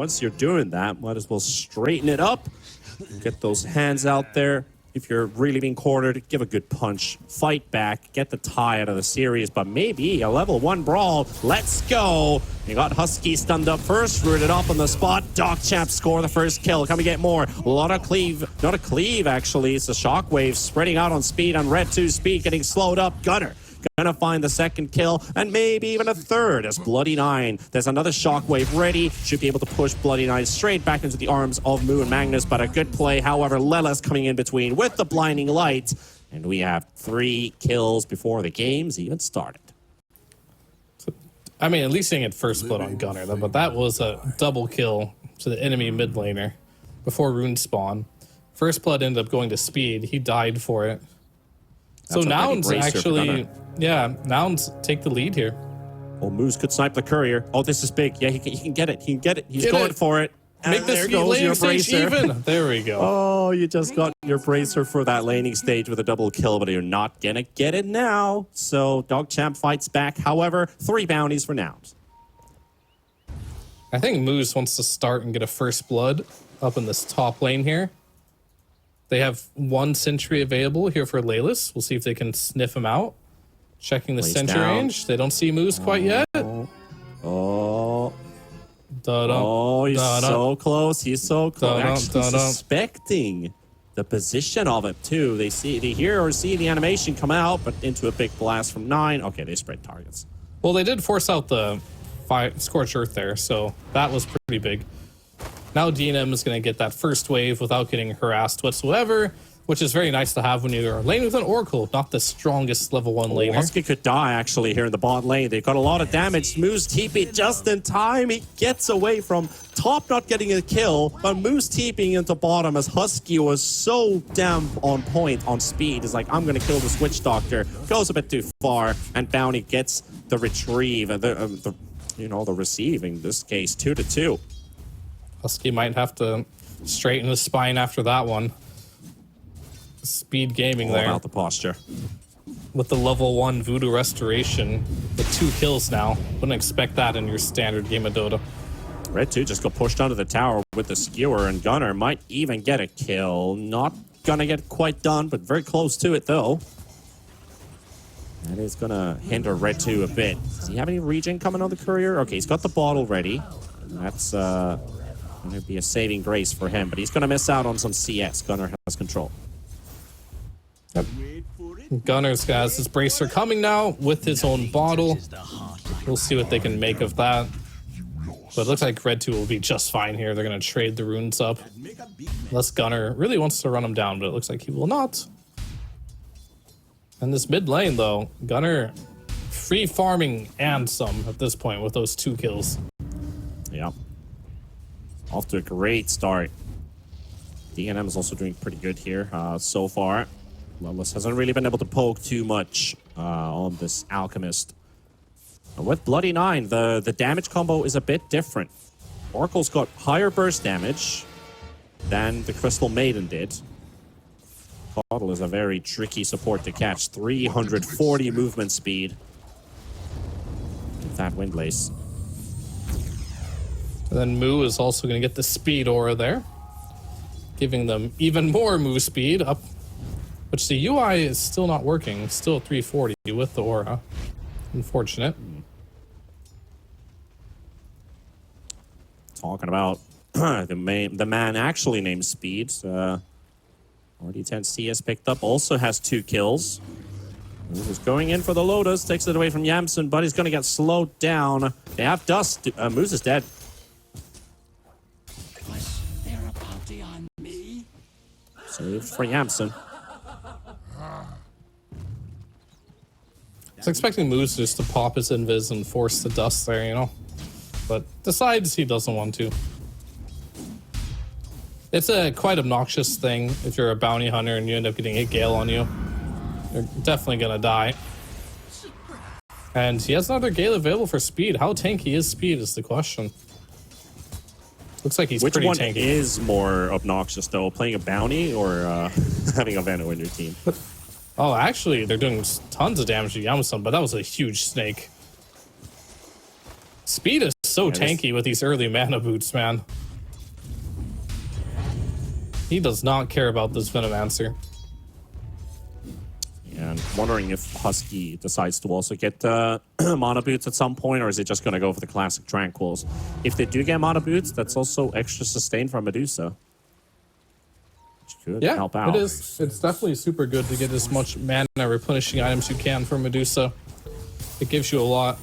once you're doing that, might as well straighten it up. Get those hands out there. If you're really being cornered, give a good punch. Fight back. Get the tie out of the series. But maybe a level 1 brawl. Let's go. You got Husky stunned up first. Rooted up on the spot. DogChamp score the first kill. Can we get more? A lot of cleave. Not a cleave, actually. It's a shockwave spreading out on speed. On Red 2 speed getting slowed up. Gunner gonna find the second kill and maybe even a third as Bloody Nine. There's another shockwave ready. Should be able to push Bloody Nine straight back into the arms of Moo and Magnus, but a good play. However, Lela's coming in between with the blinding light, and we have 3 kills before the game's even started. I mean, at least getting it first blood on Gunner, though, but that was a double kill to the enemy mid laner before rune spawn. First blood ended up going to speed. He died for it. So nouns actually, yeah, nouns take the lead here. Well, Moose could snipe the courier. Oh, this is big. Yeah, he can get it. He can get it. He's going for it. Make this laning stage even. There we go. Oh, you just got your bracer for that laning stage with a double kill, but you're not gonna get it now. So DogChamp fights back. However, 3 bounties for nouns. I think Moose wants to start and get a first blood up in this top lane here. They have 1 sentry available here for Lelis. We'll see if they can sniff him out. Checking the sentry range. They don't see Moose quite yet. Oh, he's so close. He's so close. Actually suspecting the position of it, too. They hear or see the animation come out, but into a big blast from 9. Okay, they spread targets. Well, they did force out the Scorched Earth there, so that was pretty big. Now DNM is going to get that first wave without getting harassed whatsoever, which is very nice to have when you're laning with an Oracle, not the strongest level 1 laner. Husky could die, actually, here in the bot lane. They've got a lot of damage. Moose TP just in time. He gets away from top not getting a kill, but Moose TPing into bottom as Husky was so damn on point on speed. It's like, I'm going to kill this Witch Doctor. Goes a bit too far, and Bounty gets the retrieve, the receive, in this case, 2-2. Husky might have to straighten the spine after that one. Speed gaming there. About the posture. With the level 1 Voodoo Restoration, with 2 kills now. Wouldn't expect that in your standard game of Dota. Red 2 just got pushed onto the tower with the skewer, and Gunner might even get a kill. Not gonna get quite done, but very close to it, though. That is gonna hinder Red 2 a bit. Does he have any regen coming on the courier? Okay, he's got the bottle ready. That's gonna be a saving grace for him, but he's gonna miss out on some CS. Gunner has control. Yep. Gunner's got his bracer coming now with his own bottle. We'll see what they can make of that. But it looks like Red 2 will be just fine here. They're going to trade the runes up. Unless Gunner really wants to run him down, but it looks like he will not. And this mid lane, though, Gunner free farming and some at this point with those 2 kills. Yeah. Off to a great start. DNM is also doing pretty good here so far. Lelis hasn't really been able to poke too much on this Alchemist. And with Bloody Nine, the damage combo is a bit different. Oracle's got higher burst damage than the Crystal Maiden did. Coddle is a very tricky support to catch. 340 movement speed with that Windlace. And then Moo is also going to get the speed aura there, giving them even more move speed up, which the UI is still not working. Still 340 with the aura. Unfortunate. Talking about the man actually named Speed. RD10 CS picked up, also has 2 kills. He's going in for the Lotus, takes it away from Yamsen, but he's going to get slowed down. They have Dust. Moose is dead. Saved for Yamsen. I was expecting Moose just to pop his invis and force the dust there, you know? But decides he doesn't want to. It's a quite obnoxious thing if you're a bounty hunter and you end up getting a Gale on you. You're definitely gonna die. And he has another Gale available for speed. How tanky is speed is the question. Looks like he's pretty tanky. Which one is more obnoxious, though? Playing a bounty or having a Venom in your team? Oh, actually, they're doing tons of damage to Yamsen, but that was a huge snake. Speed is so tanky with these early mana boots, man. He does not care about this Venomancer. And wondering if Husky decides to also get mana boots at some point, or is it just going to go for the classic Tranquils? If they do get mana boots, that's also extra sustain from Medusa. Which could help out. It is. It's definitely super good to get as much mana replenishing items you can from Medusa. It gives you a lot.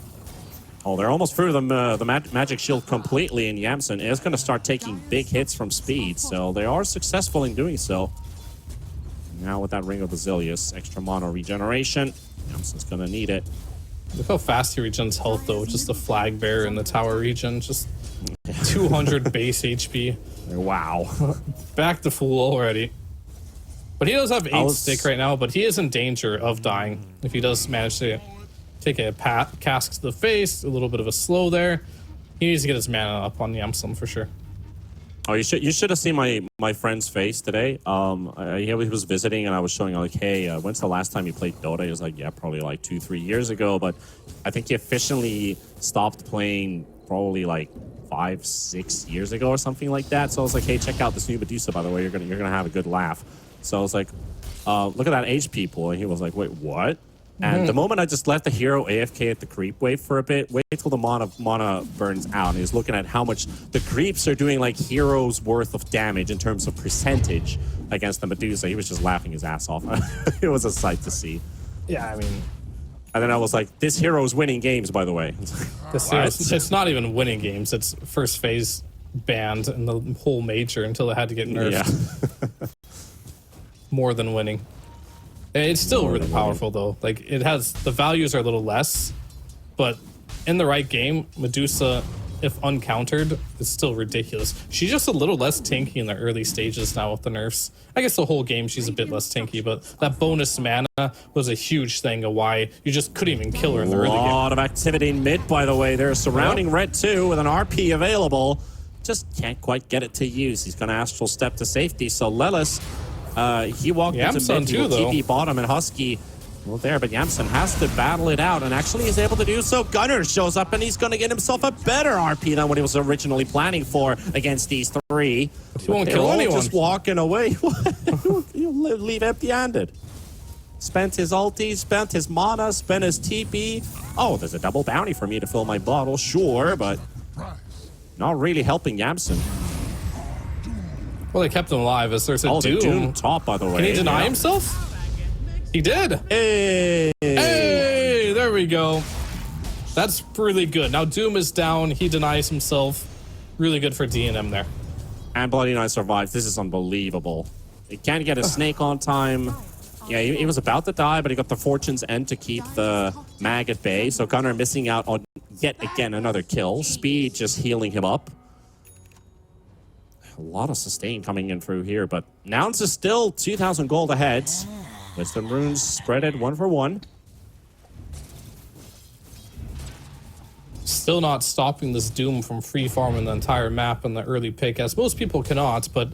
Oh, they're almost through the magic shield completely, and Yamsen is going to start taking big hits from speed, so they are successful in doing so. Now with that Ring of Basilius, extra mana regeneration, Yamsen's going to need it. Look how fast he regens health, though. Just the flag bearer in the tower region, just 200 base HP. Wow. Back to full already. But he does have 8 stick right now, but he is in danger of dying if he does manage to take a cask to the face, a little bit of a slow there. He needs to get his mana up on Yamsen for sure. Oh, you should have seen my friend's face today. He was visiting, and I was showing him, like, hey, when's the last time you played Dota? He was like, yeah, probably like 2-3 years ago. But I think he officially stopped playing probably like 5-6 years ago or something like that. So I was like, hey, check out this new Medusa, by the way. You're gonna have a good laugh. So I was like, look at that HP pool. And he was like, wait, what? And the moment I just let the hero AFK at the creep wave for a bit, wait till the mana burns out. And he's looking at how much the creeps are doing, like heroes worth of damage in terms of percentage against the Medusa. He was just laughing his ass off. It was a sight to see. Yeah, I mean... And then I was like, this hero's winning games, by the way. It's not even winning games. It's first phase banned in the whole major until it had to get nerfed. Yeah. More than winning. It's still really powerful, though. Like, it has... The values are a little less, but in the right game, Medusa, if uncountered, is still ridiculous. She's just a little less tanky in the early stages now with the nerfs. I guess the whole game she's a bit less tanky, but that bonus mana was a huge thing of why you just couldn't even kill her in the early game. A lot of activity in mid, by the way. They're surrounding Red 2 with an RP available. Just can't quite get it to use. He's going to Astral Step to safety, so Lelis... he walked into mid, TP bottom, and Husky, well, there, but Yamsen has to battle it out, and actually is able to do so. Gunnar shows up, and he's going to get himself a better RP than what he was originally planning for against these three. He won't kill anyone. Just walking away. He'll leave empty-handed. Spent his ulti, spent his mana, spent his TP. Oh, there's a double bounty for me to fill my bottle, sure, but not really helping Yamsen. Well, they kept him alive as there's a Doom. Doom top, by the way. Can he deny himself? He did. Hey, there we go. That's really good. Now Doom is down. He denies himself. Really good for D&M there. And Bloody Knight survives. This is unbelievable. He can't get a snake on time. Yeah, he was about to die, but he got the Fortune's End to keep the mag at bay. So Gunnar missing out on yet again another kill. Speed just healing him up. A lot of sustain coming in through here, but Nouns is still 2,000 gold ahead. Wisdom runes spread it 1 for 1. Still not stopping this Doom from free farming the entire map in the early pick, as most people cannot, but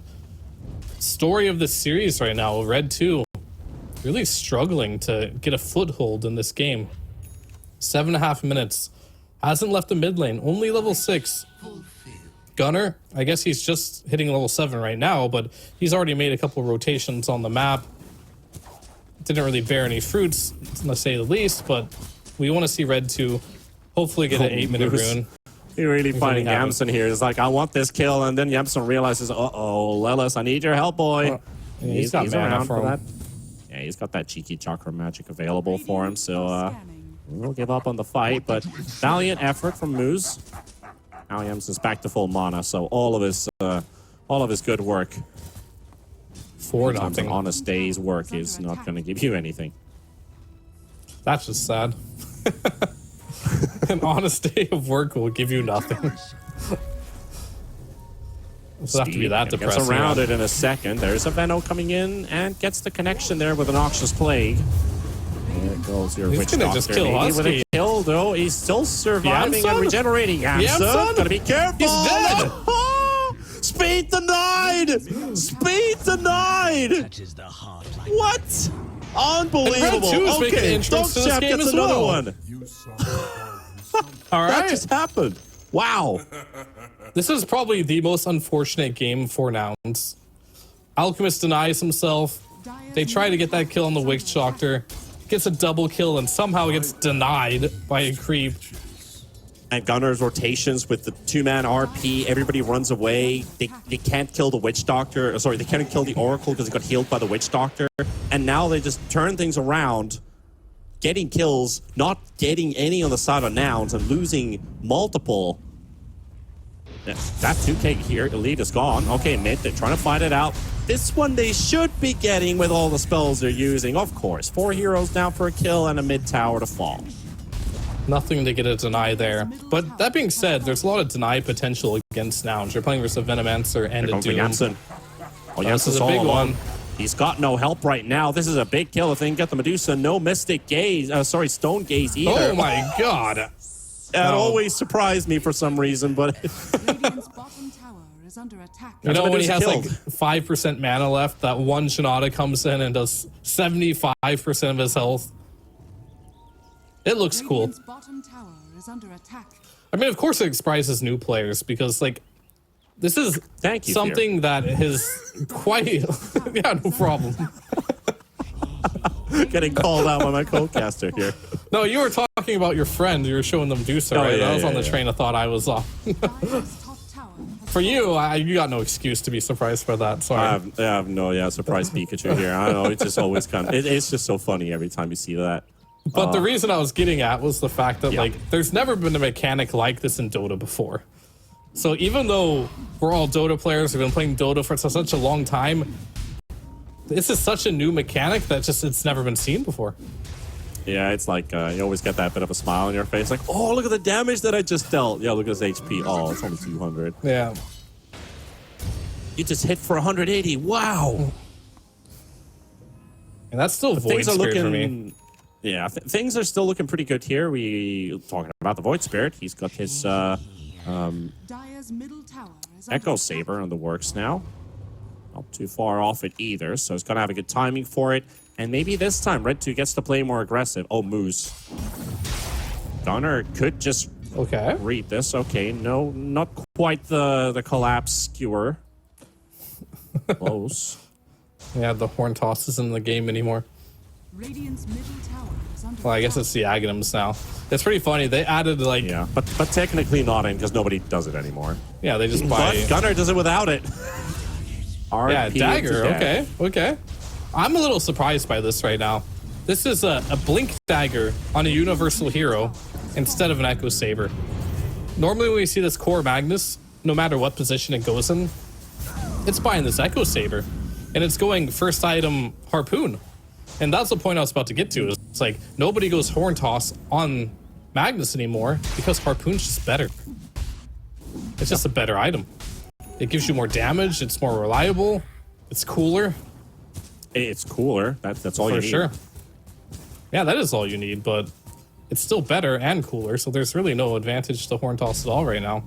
story of this series right now, Red 2, really struggling to get a foothold in this game. 7.5 minutes. Hasn't left the mid lane, only level 6. Gunnar, I guess he's just hitting level 7 right now, but he's already made a couple rotations on the map. Didn't really bear any fruits, to say the least, but we want to see Red 2 hopefully get an 8-minute rune. You're really finding Yamsen here. It's like, I want this kill, and then Yamsen realizes, uh-oh, Lelis, I need your help, boy. He's got mana for that. Yeah, he's got that cheeky chakra magic available for him, so we'll give up on the fight, but valiant effort from Moose. Now Yamsen's back to full mana, so all of his good work. Sometimes an honest day's work is not going to give you anything. That's just sad. An honest day of work will give you nothing. It'll have to be that depressing. Gets around it in a second. There's a Venno coming in and gets the connection there with an Noxious Plague. There goes your Witch Doctor. Just kill maybe with a kill, though. He's still surviving and regenerating. Yamsen, gotta be careful. He's dead. Speed denied. Speed denied. What? Unbelievable. Okay, DogChamp gets another one. All right. That just happened. Wow. This is probably the most unfortunate game for nouns. Alchemist denies himself. They try to get that kill on the Witch Doctor. Gets a double kill and somehow gets denied by a creep. And Gunner's rotations with the 2-man RP, everybody runs away. They can't kill the Witch Doctor. Sorry, they can't kill the Oracle because he got healed by the Witch Doctor. And now they just turn things around, getting kills, not getting any on the side of nouns, and losing multiple. That 2K here, Elite is gone. Okay, mid, they're trying to fight it out. This one they should be getting with all the spells they're using, of course. 4 heroes down for a kill and a mid tower to fall. Nothing to get a deny there. But that being said, there's a lot of deny potential against nouns. You're playing versus a Venomancer and a Doom. Jansen. Oh, This is a big one. He's got no help right now. This is a big kill if they can get the Medusa. No Mystic Gaze. Stone Gaze either. Oh my god. That always surprised me for some reason, but... Radiant's bottom tower is under attack. You know, when he has killed. like 5% mana left, that one Shinada comes in and does 75% of his health. It looks cool. Radiant's bottom tower is under attack. I mean, of course it surprises new players because, like, this is Thank you, something that is quite... yeah, no problem. Getting called out by my co-caster here. No, you were talking about your friend. You were showing them Medusa, right? yeah, I was on the yeah. train of thought I was off. Dire's top tower has For you, you got no excuse to be surprised by that. Sorry. I have no, surprise Pikachu here. I don't know, it's just always kind of... it's just so funny every time you see that. But the reason I was getting at was the fact that, Yeah. like, there's never been a mechanic like this in Dota before. So even though we're all Dota players, we've been playing Dota for such a long time, this is such a new mechanic that just it's never been seen before. Yeah, it's like you always get that bit of a smile on your face, like, oh, look at the damage that I just dealt. Yeah, look at his HP. Oh, it's only 200. Yeah. You just hit for 180. Wow. And that's still Void Things are Spirit looking... for me. Yeah, things are still looking pretty good here. We talking about the Void Spirit. He's got his Dire's middle tower is under Echo attack. Saber on the works now. Not too far off it either, so it's gonna have a good timing for it. And maybe this time Red 2 gets to play more aggressive. Oh, Moose. Gunner could just Okay. read this. Okay, no, not quite the collapse skewer. Close. Yeah, the Horn Toss isn't in the game anymore. Radiant's middle tower is under Well, I guess attack. it's the Aghanims now. It's pretty funny. They added, like... Yeah, but technically not in because nobody does it anymore. Yeah, they just buy... But Gunner does it without it. Yeah, RP dagger. to death. Okay. I'm a little surprised by this right now. This is a blink dagger on a universal hero instead of an Echo Saber. Normally when we see this core Magnus, no matter what position it goes in, it's buying this Echo Saber. And it's going first item Harpoon. And that's the point I was about to get to. Is it's like nobody goes Horn Toss on Magnus anymore because Harpoon's just better. It's just a better item. It gives you more damage, it's more reliable, it's cooler. It's cooler. That's all you For need. sure. Yeah, that is all you need, but it's still better and cooler, so there's really no advantage to Horn Toss at all right now.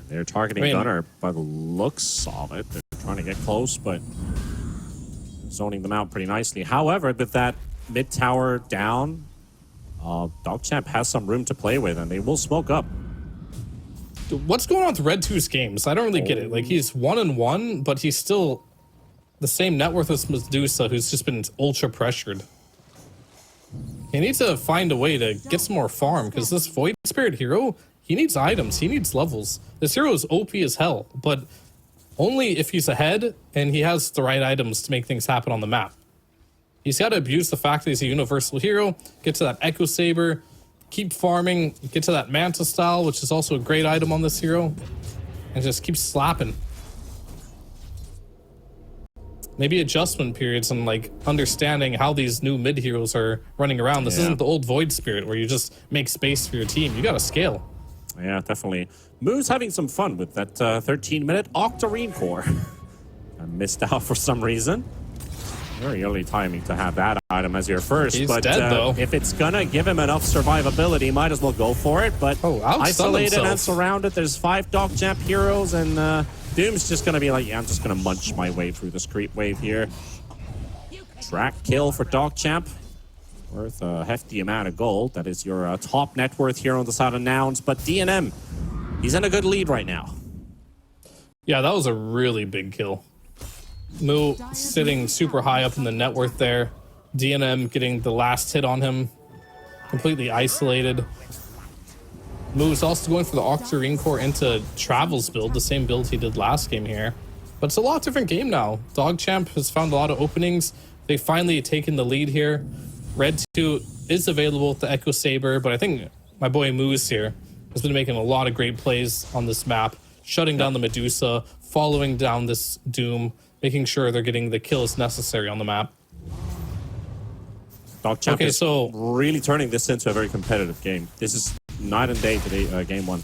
They're targeting I mean- Gunner by the looks of it. They're trying to get close, but zoning them out pretty nicely. However, with that mid tower down, DogChamp has some room to play with, and they will smoke up. Dude, what's going on with Red 2's games? I don't really get it. Like, he's 1-1, but he's still the same net worth as Medusa, who's just been ultra pressured. He needs to find a way to get some more farm, because this Void Spirit hero, he needs items, he needs levels. This hero is OP as hell, but only if he's ahead and he has the right items to make things happen on the map. He's got to abuse the fact that he's a universal hero, get to that Echo Saber, keep farming, get to that Manta style, which is also a great item on this hero, and just keep slapping. Maybe adjustment periods and like understanding how these new mid heroes are running around. This isn't the old Void Spirit where you just make space for your team. You got to scale. Yeah, definitely. Moo's having some fun with that 13-minute Octarine core. I missed out for some reason. Very early timing to have that item as your first. He's but dead, though. If it's gonna give him enough survivability, might as well go for it. But outstun isolated himself. and surrounded, there's 5 DogChamp heroes, and Doom's just gonna be like, yeah, I'm just gonna munch my way through this creep wave here. Track kill for DogChamp. worth a hefty amount of gold. That is your top net worth here on the side of nouns. But DNM, he's in a good lead right now. Yeah, that was a really big kill. Moo sitting super high up in the net worth there. DNM getting the last hit on him. Completely isolated. Moo is also going for the Octarine Core into Travel's build, the same build he did last game here. But it's a lot different game now. DogChamp has found a lot of openings. They finally taken the lead here. Red 2 is available with the Echo Saber, but I think my boy Moose here has been making a lot of great plays on this map, shutting down the Medusa, following down this Doom, making sure they're getting the kills necessary on the map. DogChamp is really turning this into a very competitive game. This is night and day today, game 1.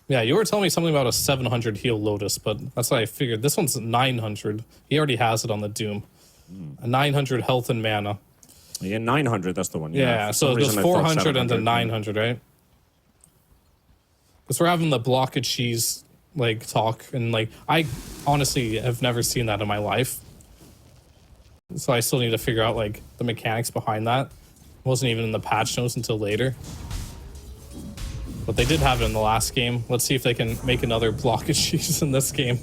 Yeah, you were telling me something about a 700 heal Lotus, but that's what I figured. This one's 900. He already has it on the Doom. A 900 health and mana. Yeah, 900, that's the one. Yeah, so it goes 400 and then 900, right? Because we're having the block of cheese, like, talk, and, like, I honestly have never seen that in my life. So I still need to figure out, like, the mechanics behind that. It wasn't even in the patch notes until later. But they did have it in the last game. Let's see if they can make another block of cheese in this game.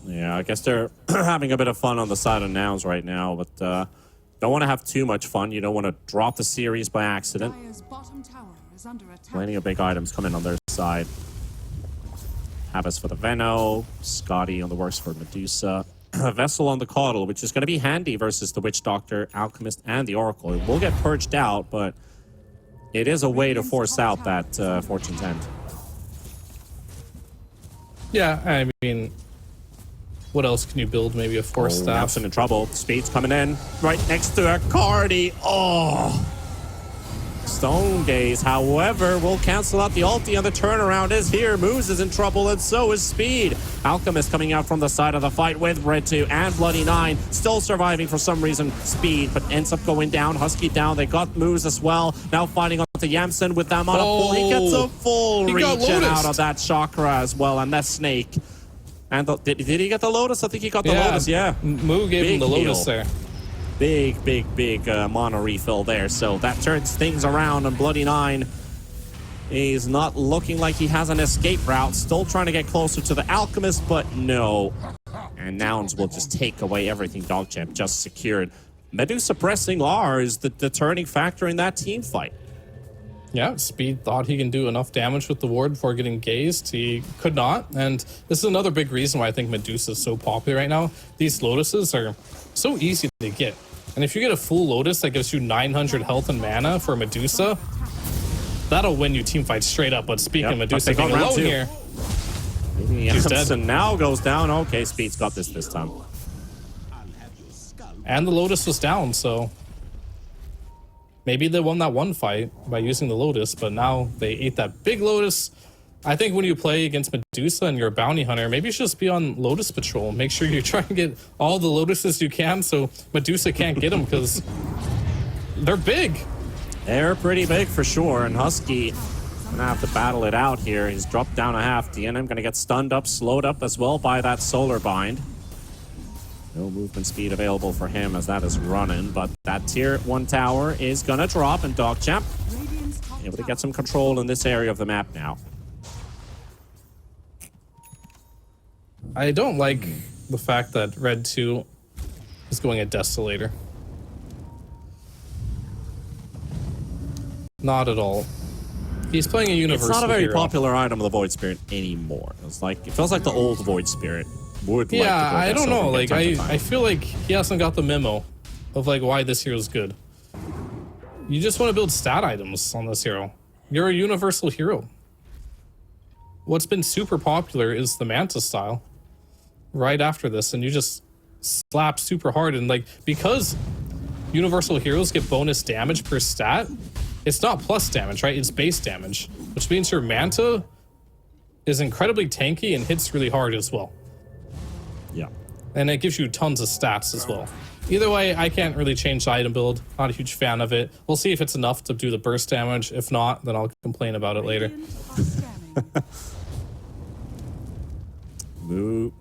Yeah, I guess they're having a bit of fun on the side of nouns right now, but don't want to have too much fun. You don't want to drop the series by accident. Dire's bottom tower is under attack. Plenty of big items coming on their side. Habas for the Veno, Scotty on the works for Medusa. A Vessel on the Caudal, which is going to be handy versus the Witch Doctor, Alchemist, and the Oracle. It will get purged out, but it is a way to force out that Fortune's End. Yeah, I mean, what else can you build? Maybe a Force Staff. Nelson in trouble. Speed's coming in right next to a Cardi. Oh! Stone Gaze, however, will cancel out the ulti, and the turnaround is here. Moose is in trouble, and so is Speed. Alchemist coming out from the side of the fight with Red 2 and Bloody 9. Still surviving for some reason, Speed, but ends up going down. Husky down. They got Moose as well. Now fighting on to Yamsen with them on a pull. He gets a full regen out of that chakra as well, and that snake. And did he get the Lotus? I think he got the Lotus, yeah. Moo gave him the Lotus there. Big mana refill there. So that turns things around, and Bloody 9, he's not looking like he has an escape route. Still trying to get closer to the Alchemist, but no. And Nouns will just take away everything DogChamp just secured. Medusa pressing R is the turning factor in that team fight. Yeah, Speed thought he can do enough damage with the ward before getting gazed. He could not, and this is another big reason why I think Medusa is so popular right now. These Lotuses are so easy to get. And if you get a full Lotus that gives you 900 health and mana for Medusa, that'll win you team fights straight up. But speaking of Medusa being alone here, she's dead. And now goes down. Okay, Speed's got this time. And the Lotus was down, so maybe they won that one fight by using the Lotus, but now they ate that big Lotus. I think when you play against Medusa and you're a bounty hunter, maybe you should just be on Lotus Patrol. Make sure you try and get all the Lotuses you can so Medusa can't get them, because they're big. They're pretty big for sure, and Husky gonna have to battle it out here. He's dropped down a half. DNM gonna get stunned up, slowed up as well by that Solar Bind. No movement speed available for him as that is running, but that tier 1 tower is gonna drop, and DogChamp able to get some control in this area of the map now. I don't like the fact that Red 2 is going a Desolator. Not at all. He's playing a universal It's not a very hero. popular item of the Void Spirit anymore. It feels like the old Void Spirit would like to go I don't know. Desolator Like, time. I feel like he hasn't got the memo of like why this hero is good. You just want to build stat items on this hero. You're a universal hero. What's been super popular is the Manta style. Right after this, and you just slap super hard, and like, because universal heroes get bonus damage per stat, it's not plus damage, right? It's base damage, which means your Manta is incredibly tanky and hits really hard as well. Yeah. And it gives you tons of stats as well. Either way, I can't really change the item build. Not a huge fan of it. We'll see if it's enough to do the burst damage. If not, then I'll complain about it later. Moo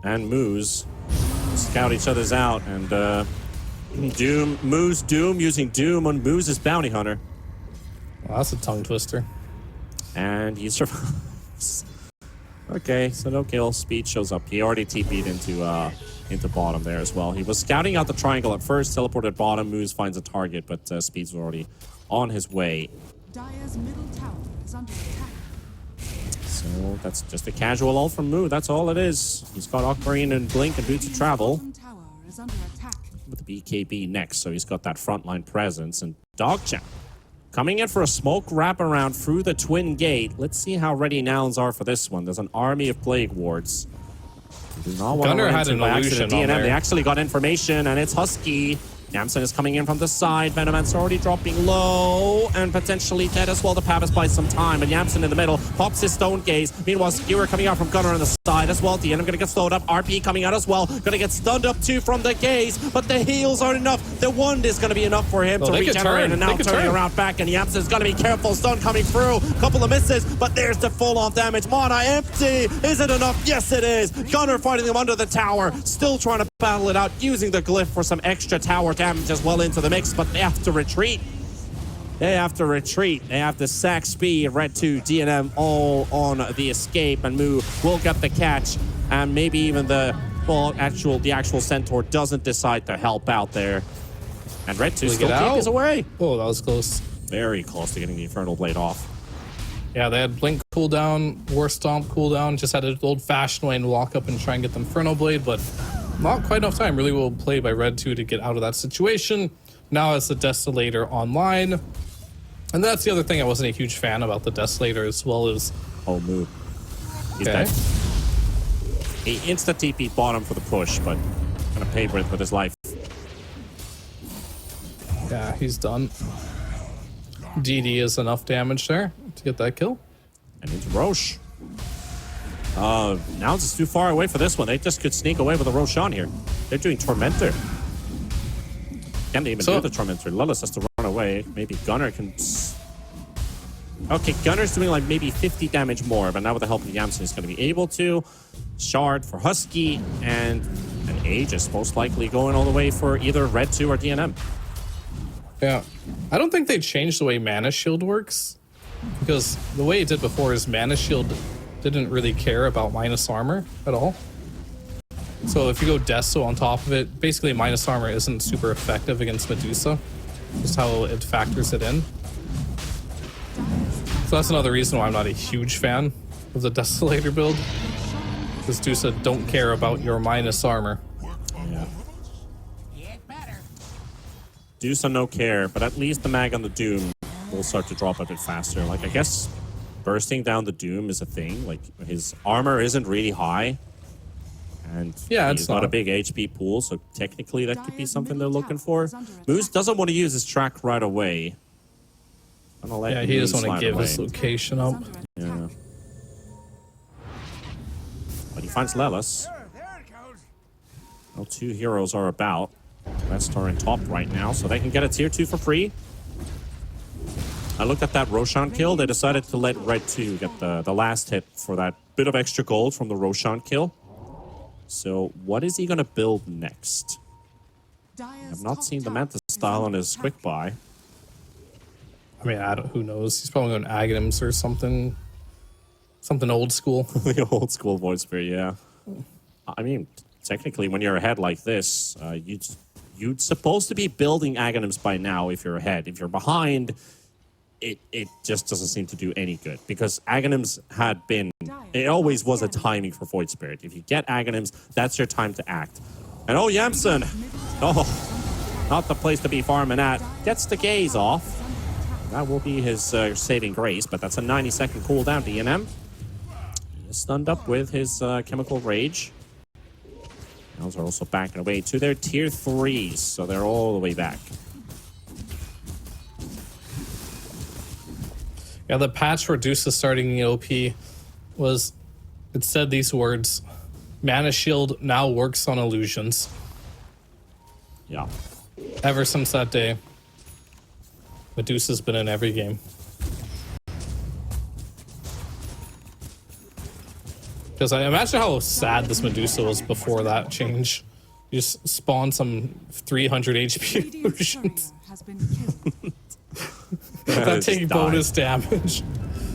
and Moose scout each other's out, and Doom, Moose Doom using Doom on Moose's bounty hunter. Well, that's a tongue twister. And he survives. Okay, so no kill. Speed shows up. He already TP'd into bottom there as well. He was scouting out the triangle at first, teleported bottom. Moose finds a target, but Speed's already on his way. Dire's middle tower is under attack. So that's just a casual ult from Moo. That's all it is. He's got Aquamarine and Blink and Boots of Travel Bottom tower is under attack. with the BKB next, so he's got that frontline presence. And DogChamp coming in for a smoke wraparound through the twin gate. Let's see how ready nouns are for this one. There's an army of plague wards. Do not want Gunner to had an illusion on DNM. there. They actually got information, and it's Husky. Yamson is coming in from the side. Venoman's already dropping low and potentially dead as well. The Pappas buys some time, but Yamson in the middle pops his stone gaze. Meanwhile, Skewer coming out from Gunner on the side as well. DNM gonna get slowed up. RP coming out as well. Gonna get stunned up too from the gaze, but the heals aren't enough. The wand is gonna be enough for him to they could regenerate, turn. and now They could turning turn. around back. And Yamson's gonna be careful. Stun coming through. Couple of misses, but there's the full-on damage. Mana empty. Is it enough? Yes, it is. Gunner fighting them under the tower. Still trying to battle it out, using the glyph for some extra tower damage as well into the mix, but they have to retreat. They have to retreat. They have to sack speed. Red 2, DNM all on the escape, and Moo will get the catch, and maybe even the actual Centaur doesn't decide to help out there. And Red 2 still keeps away. Oh, that was close. Very close to getting the Infernal Blade off. Yeah, they had Blink cooldown, War Stomp cooldown, just had an old-fashioned way and walk up and try and get the Infernal Blade, but not quite enough time. Really well played by Red 2 to get out of that situation. Now it's the Desolator online. And that's the other thing I wasn't a huge fan about the Desolator as well as... Oh, Moo. He's Okay. dead. He insta-TP'd bottom for the push, but gonna pay for it with his life. Yeah, he's done. DD is enough damage there to get that kill. And into Roche. Nouns is too far away for this one. They just could sneak away with a Roshan here. They're doing Tormentor. Can't even do the Tormentor. Lilith has to run away. Maybe Gunner can... Okay, Gunner's doing like maybe 50 damage more, but now with the help of Yamson, he's going to be able to. Shard for Husky, and an Aegis most likely going all the way for either Red 2 or DNM. Yeah. I don't think they changed the way Mana Shield works, because the way it did before is Mana Shield didn't really care about minus armor at all. So if you go Deso on top of it, basically minus armor isn't super effective against Medusa. Just how it factors it in. So that's another reason why I'm not a huge fan of the Desolator build. Because Medusa don't care about your minus armor. Yeah. Deuce no care, but at least the mag on the Doom will start to drop a bit faster. Like, I guess bursting down the Doom is a thing. Like, his armor isn't really high. And yeah, he's got a big HP pool, so technically that could be something they're looking for. Moose doesn't want to use his track right away. Yeah, he doesn't want to give his location up. Yeah. But he finds Lelis. Well, two heroes are about. Red Star in top right now, so they can get a tier 2 for free. I looked at that Roshan kill. They decided to let Red 2 get the last hit for that bit of extra gold from the Roshan kill. So what is he going to build next? I've not seen the Manta style on his quick buy. I mean, who knows? He's probably going Aghanims or something. Something old school. The old school Void Spirit, yeah. I mean, technically, when you're ahead like this, you'd supposed to be building Aghanims by now if you're ahead. If you're behind, it just doesn't seem to do any good. Because Aghanims had been... It always was a timing for Void Spirit. If you get Aghanims, that's your time to act. And oh, Yamson! Oh, not the place to be farming at. Gets the gaze off. That will be his saving grace, but that's a 90-second cooldown, DNM. He is stunned up with his Chemical Rage. Those are also backing away to their tier 3s, so they're all the way back. Yeah, the patch for Deuce starting EOP was, it said these words, Mana Shield now works on illusions. Yeah. Ever since that day, Medusa's been in every game. Because I imagine how sad this Medusa was before that change. You just spawn some 300 HP Radiant's courier illusions has been killed. that Just take died. bonus damage.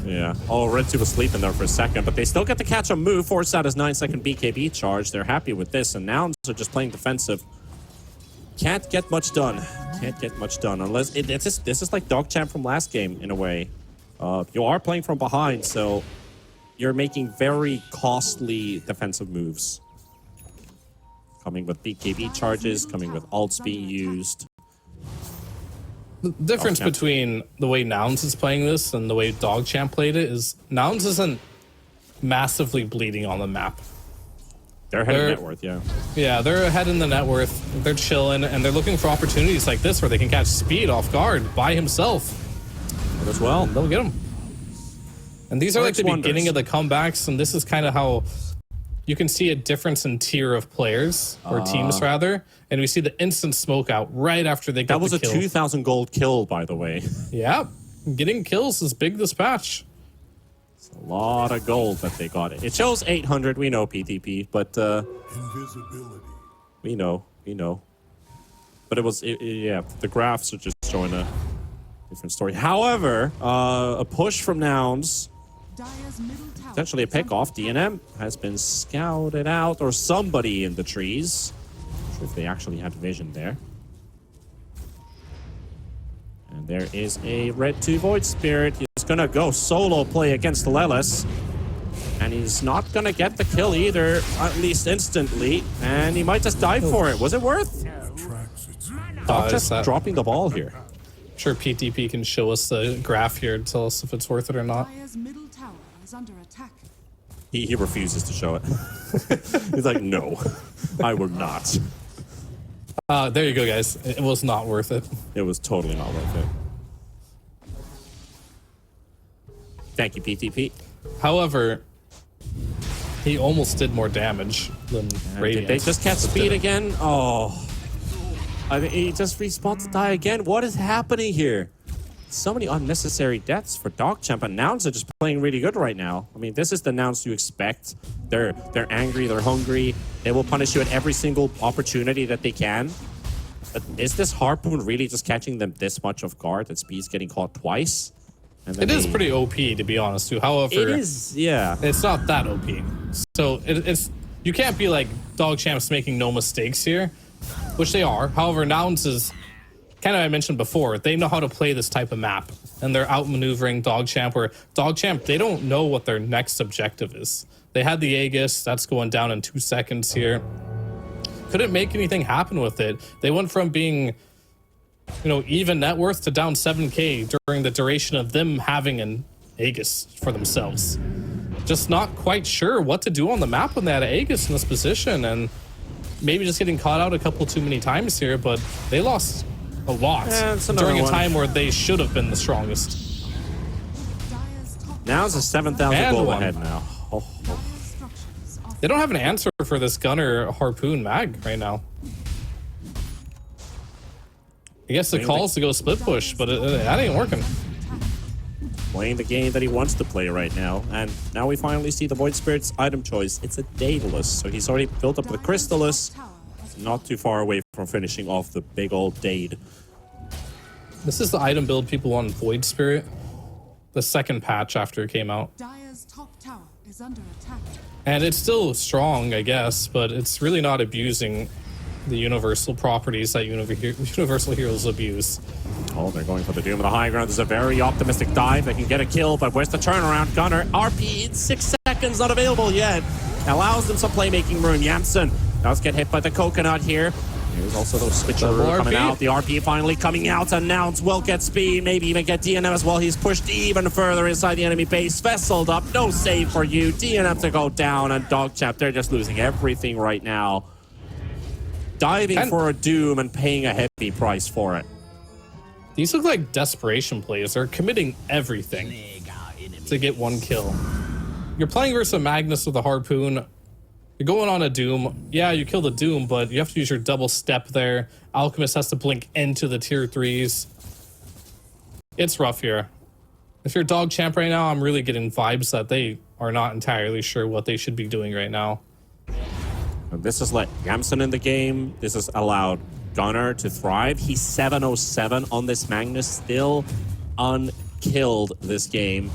Yeah. Oh, Red 2 was sleeping there for a second, but they still get to catch a move. Force out his 9-second BKB charge. They're happy with this, and nouns are just playing defensive. Can't get much done. Can't get much done unless this is like DogChamp from last game in a way. You are playing from behind, so you're making very costly defensive moves. Coming with BKB charges, coming with ults being used. The difference between the way Nouns is playing this and the way DogChamp played it is Nouns isn't massively bleeding on the map. They're ahead of net worth, yeah. Yeah, they're ahead in the net worth. They're chilling, and they're looking for opportunities like this where they can catch Speed off guard by himself. As well. They'll get him. And these are like the Works beginning of wonders. the comebacks, and this is kind of how you can see a difference in tier of players, or teams rather, and we see the instant smoke out right after they get That was the a kill. 2,000 gold kill, by the way. Yeah, getting kills is big this patch. It's a lot of gold that they got. It shows 800, we know PTP, but Invisibility. we know. But yeah, the graphs are just showing a different story. However, a push from Nouns, Dire's middle tower potentially a is under pick off. attack. DNM has been scouted out, or somebody in the trees. Not sure if they actually had vision there. And there is a Red 2 Void Spirit. He's gonna go solo play against Lelis. And he's not gonna get the kill either, at least instantly. And he might just die for it. Was it worth? Tracks its Just that- dropping the ball here. Sure, PTP can show us the graph here to tell us if it's worth it or not. Dire's middle tower is under attack. He refuses to show it. He's like, no, I will not. There you go, guys. It was not worth it. It was totally not worth it. Thank you, PTP. However, he almost did more damage than And Radiant. did they just catch speed again? Oh. I think he just respawned to die again. What is happening here? So many unnecessary deaths for DogChamp, and Nouns are just playing really good right now. I mean, this is the Nouns you expect. They're angry, they're hungry. They will punish you at every single opportunity that they can. But is this Harpoon really just catching them this much off guard that Speed's getting caught twice? And then It is they- pretty OP, to be honest, too. However, It is, yeah. it's not that OP. So it's you can't be like DogChamp's making no mistakes here, which they are. However, Nouns is kind of, I mentioned before, they know how to play this type of map, and they're outmaneuvering DogChamp, where DogChamp, they don't know what their next objective is. They had the Aegis, that's going down in 2 seconds here. Couldn't make anything happen with it. They went from being, even net worth to down 7k during the duration of them having an Aegis for themselves. Just not quite sure what to do on the map when they had an Aegis in this position, and maybe just getting caught out a couple too many times here, but they lost a lot Yeah, it's another during a one. time where they should have been the strongest. Dire's top Nouns is 7,000 And gold one. ahead now. Oh, Dire's structures are They don't have an answer for this Gunner Harpoon mag right now. I guess the call is to go split push, but that ain't working. playing the game that he wants to play right now. And now we finally see the Void Spirit's item choice. It's a Daedalus, so he's already built up the Crystalus. Not too far away from finishing off the big old Dade. This is the item build people on Void Spirit. The second patch after it came out. Dire's top tower is under attack. And it's still strong, I guess, but it's really not abusing the universal properties that Universal Heroes abuse. Oh, they're going for the Doom of the high ground. There's a very optimistic dive. They can get a kill, but where's the turnaround? Gunner, RP in 6 seconds, not available yet. Allows them some playmaking room. Yamsen does get hit by the coconut here. There's also those switcheroo Double coming RP. out. The RP finally coming out, and Nouns will get speed, maybe even get DNM as well. He's pushed even further inside the enemy base. Vesseled up, no save for you. DNM to go down, and DogChamp, they're just losing everything right now. Diving And- for a Doom and paying a heavy price for it. These look like desperation plays. They're committing everything to get one kill. You're playing versus a Magnus with a Harpoon. You're going on a Doom. Yeah, you kill the Doom, but you have to use your double step there. Alchemist has to blink into the tier 3s. It's rough here. If you're DogChamp right now, I'm really getting vibes that they are not entirely sure what they should be doing right now. And this has let Yamson in the game. This has allowed Gunnar to thrive. He's 707 on this Magnus, still unkilled this game.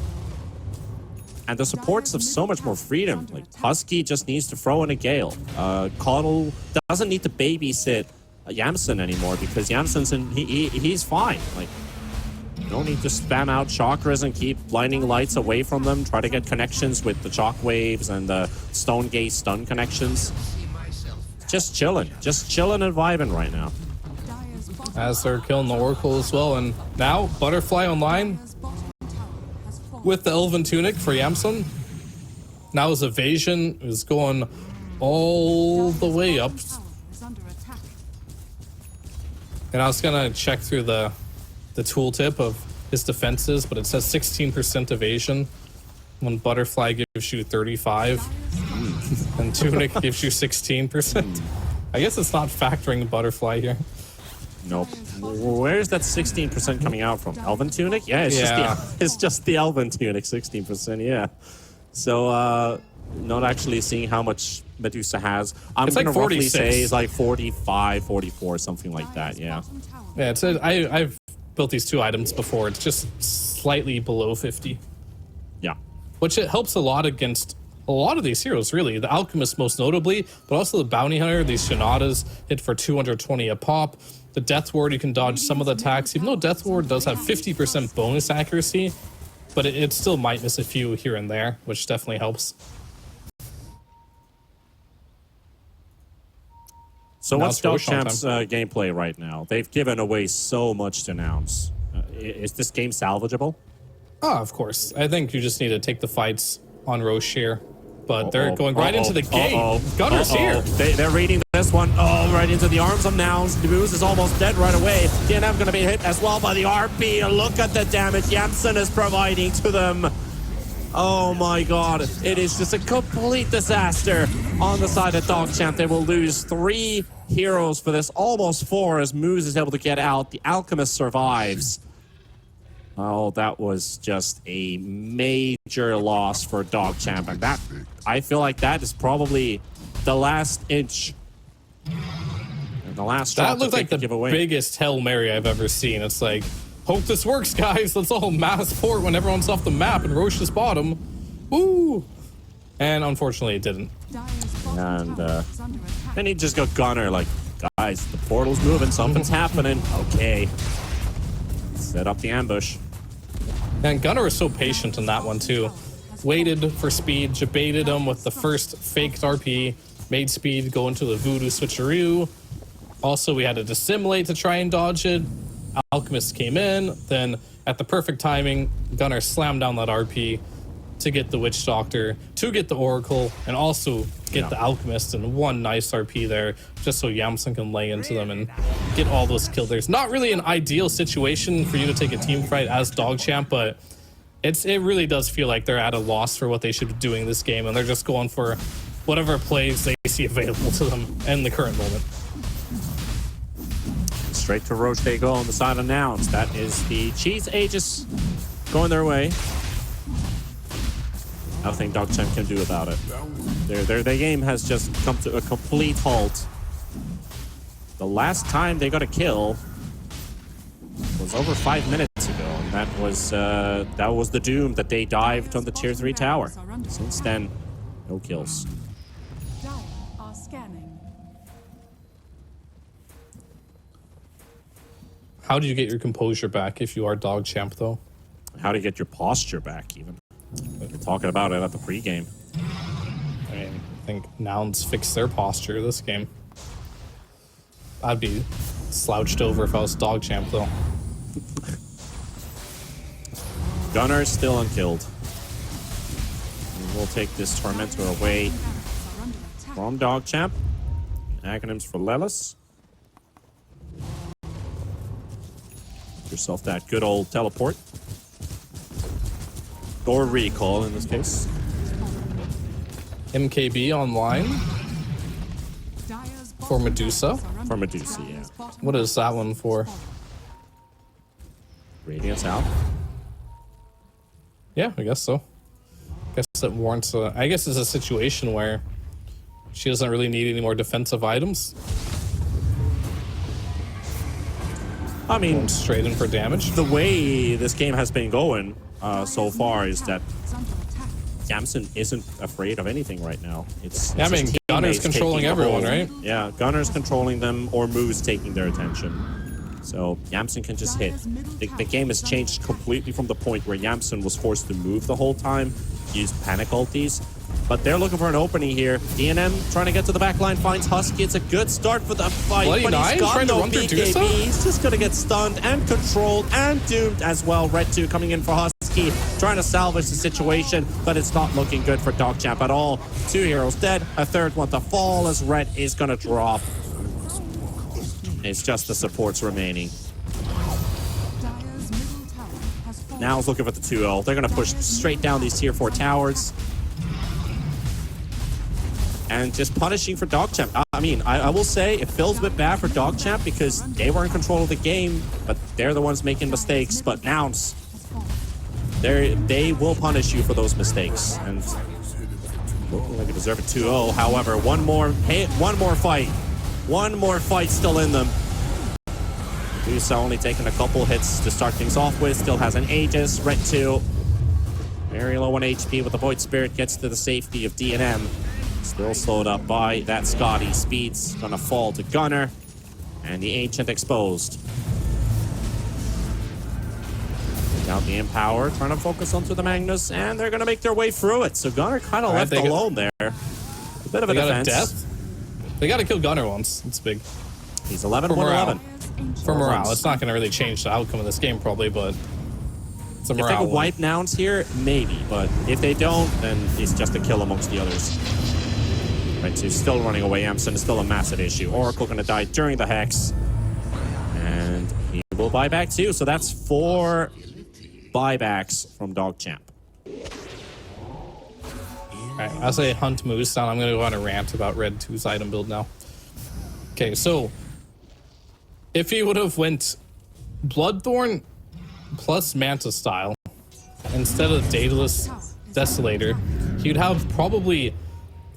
And the supports have so much more freedom. Like, Husky just needs to throw in a Gale. Coddle doesn't need to babysit Yamson anymore because Yamson's he's fine. Like, you don't need to spam out chakras and keep blinding lights away from them. Try to get connections with the shockwaves and the stone gaze stun connections. Just chilling and vibing right now. As they're killing the Oracle as well. And now, Butterfly online with the Elven Tunic for Yamson. Now his evasion is going all the way up. And I was gonna check through the tooltip of his defenses, but it says 16% evasion when Butterfly gives you 35 and Tunic gives you 16%. I guess it's not factoring Butterfly here. Nope. Where's that 16% coming out from? Elven Tunic? Yeah, it's just the Elven Tunic, 16%, yeah. So, not actually seeing how much Medusa has. I'm going to like roughly 46. say it's like 45, 44, something like that, yeah. Yeah, it's I've built these two items before. It's just slightly below 50. Yeah. Which it helps a lot against a lot of these heroes, really. The Alchemist most notably, but also the Bounty Hunter. These Shinadas hit for 220 a pop. The Death Ward, you can dodge some of the attacks, even though Death Ward does have 50% bonus accuracy, but it still might miss a few here and there, which definitely helps. So Now what's it's Roche on DogChamp's gameplay right now? They've given away so much to nouns. Is this game salvageable? Ah, of course. I think you just need to take the fights on Roche here. But they're going right into the gate. Gunner's here. They're reading this one. Oh, right into the arms of nouns. Moose is almost dead right away. DNM going to be hit as well by the RP. Look at the damage Yamson is providing to them. Oh my god. It is just a complete disaster on the side of DogChamp. They will lose 3 heroes for this. Almost 4 as Moose is able to get out. The Alchemist survives. Oh, that was just a major loss for DogChamp. And that, I feel like that is probably the last inch. And the last That looked like the giveaway. biggest Hail Mary I've ever seen. It's like, hope this works, guys. Let's all mass port when everyone's off the map and Roche's bottom. Woo! And unfortunately, it didn't. And then he just got Gunner like, guys, the portal's moving, something's happening. Okay. Set up the ambush. And Gunner was so patient in that one, too. Waited for speed, baited him with the first faked RP, made speed go into the voodoo switcheroo. Also, we had to dissimulate to try and dodge it. Alchemist came in, then at the perfect timing, Gunner slammed down that RP to get the Witch Doctor, to get the Oracle, and also get the Alchemist, and one nice RP there, just so Yamson can lay into them and get all those kills. There's not really an ideal situation for you to take a team fight as DogChamp, but it really does feel like they're at a loss for what they should be doing this game, and they're just going for whatever plays they see available to them in the current moment. Straight to Roche they go on the side of nouns. That is the Cheese Aegis going their way. Nothing DogChamp can do about it. Their game has just come to a complete halt. The last time they got a kill was over 5 minutes ago, and that was the doom that they dived on the tier 3 tower. Since then, no kills. Dire are scanning. How do you get your composure back if you are DogChamp, though? How to get your posture back, even. We're talking about it at the pregame. I mean, I think nouns fix their posture this game. I'd be slouched over if I was DogChamp, though. Gunner is still unkilled. And we'll take this Tormentor away from DogChamp. Acronyms for Lelis. Get yourself that good old teleport. Or recall in this case. MKB online for Medusa. For Medusa, yeah. What is that one for? Radiance out. Yeah, I guess so. Guess it warrants I guess it's a situation where She doesn't really need any more defensive items. I mean, Going straight in for damage. the way this game has been going so far is that Yamsen isn't afraid of anything right now. It's Yeah, I mean, his Gunner's teammates controlling taking the everyone, whole- right? Yeah, Gunner's controlling them, or Moo's taking their attention. So Yamsen can just hit. The game has changed completely from the point where Yamsen was forced to move the whole time, use panic ultis. But they're looking for an opening here. DNM trying to get to the back line, finds Husky. It's a good start for the fight, Bloody but Nine he's got trying to no run through BKB. Tusa? He's just going to get stunned and controlled and doomed as well. Red 2 coming in for Husky, trying to salvage the situation, but it's not looking good for DogChamp at all. 2 heroes dead, a third one to fall as Red is going to drop. It's just the supports remaining. Dire's middle tower has fallen. Now he's looking for the 2-0. They're going to push straight down these tier 4 towers. And just punishing for DogChamp. I mean, I will say it feels a bit bad for DogChamp because they were in control of the game, but they're the ones making mistakes. But nouns, they will punish you for those mistakes. And looking like it deserve a 2-0. However, one more fight still in them. Medusa only taking a couple hits to start things off with. Still has an Aegis. Red 2. Very low on HP, but the Void Spirit gets to the safety of D&M. Still slowed up by that Scotty. Speed's gonna fall to Gunner. And the Ancient exposed. Out the Empower, trying to focus onto the Magnus, and they're gonna make their way through it. So Gunner kind of left alone there. A bit of a They got a defense. death. They got to kill Gunner once. It's big. He's 11, For morale. 111. For morale, it's not going to really change the outcome of this game, probably, but it's a If they morale could one. wipe nouns here, maybe. But if they don't, then it's just a kill amongst the others. Right, so still running away. Amson is still a massive issue. Oracle going to die during the Hex. And he will buy back too. So that's 4 buybacks from DogChamp. Alright, as I hunt Moose down, I'm going to go on a rant about Red 2's item build now. Okay, so if he would have went Bloodthorn plus Manta style instead of Daedalus Desolator, he'd have probably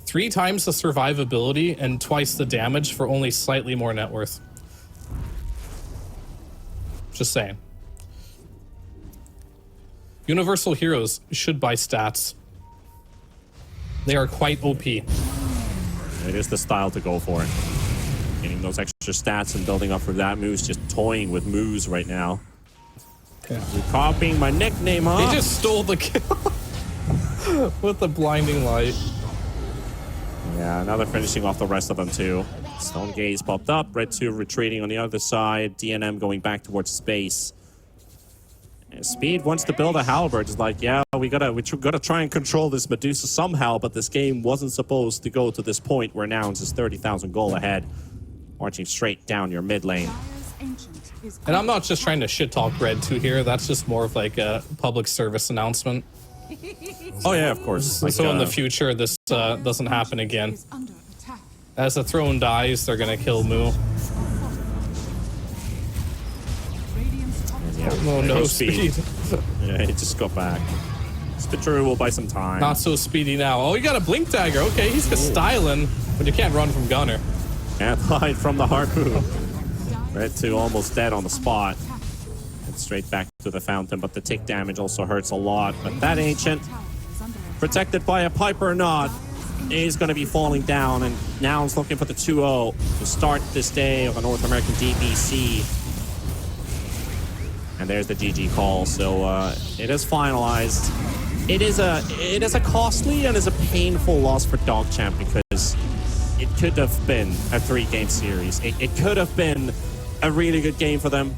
3 times the survivability and twice the damage for only slightly more net worth. Just saying. Universal heroes should buy stats. They are quite OP. It is the style to go for. Getting those extra stats and building up for that. Moose just toying with Moose right now. Yeah. You're copying my nickname, huh? They just stole the kill with the blinding light. Yeah, now they're finishing off the rest of them too. Stone Gaze popped up. Red 2 retreating on the other side. DNM going back towards space. And Speed wants to build a halberd. It's like, yeah, we gotta try and control this Medusa somehow, but this game wasn't supposed to go to this point where Nouns is 30,000 gold ahead. Marching straight down your mid lane. Dire's ancient is And I'm not just trying to shit talk Red 2 here. That's just more of like a public service announcement. Oh yeah, of course. Like, So in the future, this doesn't happen again. is under attack. As the throne dies, they're gonna kill Moo. Radiant's top yeah, Oh there no, goes speed. Yeah, he just got back. Spitru will buy some time. Not so speedy now. Oh, you got a blink dagger. Okay, he's got styling, but you can't run from Gunner. Can't hide from the harpoon. Red 2 almost dead on the spot. And straight back to the fountain, but the tick damage also hurts a lot. But that Ancient, tower is under attack. protected by a pipe or not, is going to be falling down. And Nouns looking for the 2-0 to start this day of a North American DPC. And there's the GG call. So it is finalized. It is a costly and is a painful loss for DogChamp because it could have been a 3-game series. It could have been a really good game for them.